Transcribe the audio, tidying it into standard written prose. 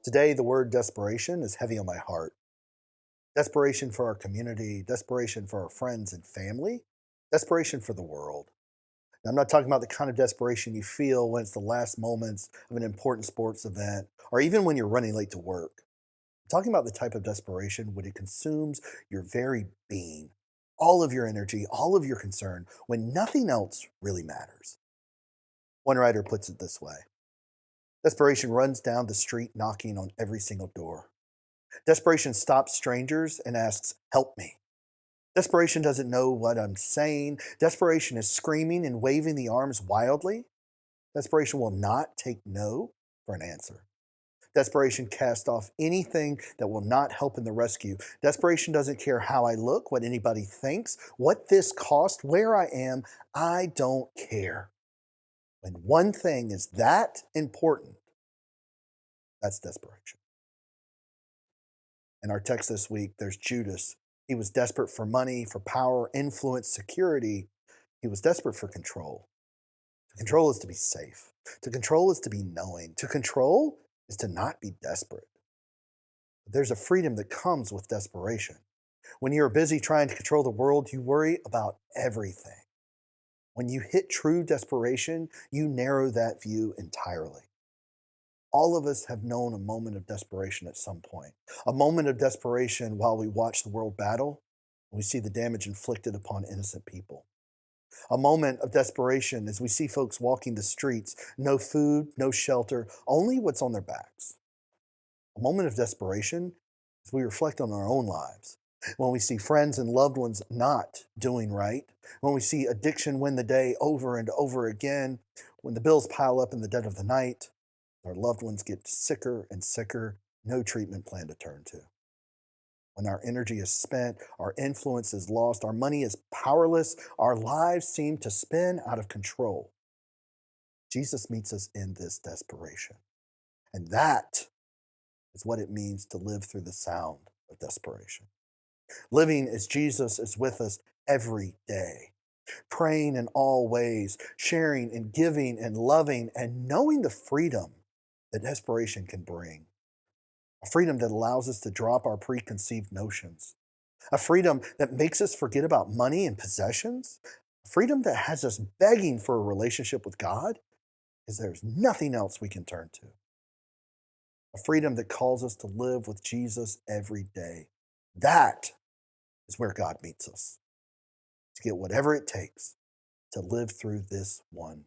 Today, the word desperation is heavy on my heart. Desperation for our community, desperation for our friends and family, desperation for the world. Now, I'm not talking about the kind of desperation you feel when it's the last moments of an important sports event or even when you're running late to work. I'm talking about the type of desperation when it consumes your very being, all of your energy, all of your concern, when nothing else really matters. One writer puts it this way: desperation runs down the street knocking on every single door. Desperation stops strangers and asks, "Help me." Desperation doesn't know what I'm saying. Desperation is screaming and waving the arms wildly. Desperation will not take no for an answer. Desperation casts off anything that will not help in the rescue. Desperation doesn't care how I look, what anybody thinks, what this cost, where I am. I don't care. When one thing is that important, that's desperation. In our text this week, there's Judas. He was desperate for money, for power, influence, security. He was desperate for control. To control is to be safe. To control is to be knowing. To control is to not be desperate. But there's a freedom that comes with desperation. When you're busy trying to control the world, you worry about everything. When you hit true desperation, you narrow that view entirely. All of us have known a moment of desperation at some point. A moment of desperation while we watch the world battle, and we see the damage inflicted upon innocent people. A moment of desperation as we see folks walking the streets, no food, no shelter, only what's on their backs. A moment of desperation as we reflect on our own lives. When we see friends and loved ones not doing right, when we see addiction win the day over and over again, when the bills pile up in the dead of the night, our loved ones get sicker and sicker, no treatment plan to turn to. When our energy is spent, our influence is lost, our money is powerless, our lives seem to spin out of control. Jesus meets us in this desperation. And that is what it means to live through the sound of desperation. Living as Jesus is with us every day, praying in all ways, sharing and giving and loving, and knowing the freedom that desperation can bring. A freedom that allows us to drop our preconceived notions. A freedom that makes us forget about money and possessions. A freedom that has us begging for a relationship with God because there's nothing else we can turn to. A freedom that calls us to live with Jesus every day. That is where God meets us, to get whatever it takes to live through this one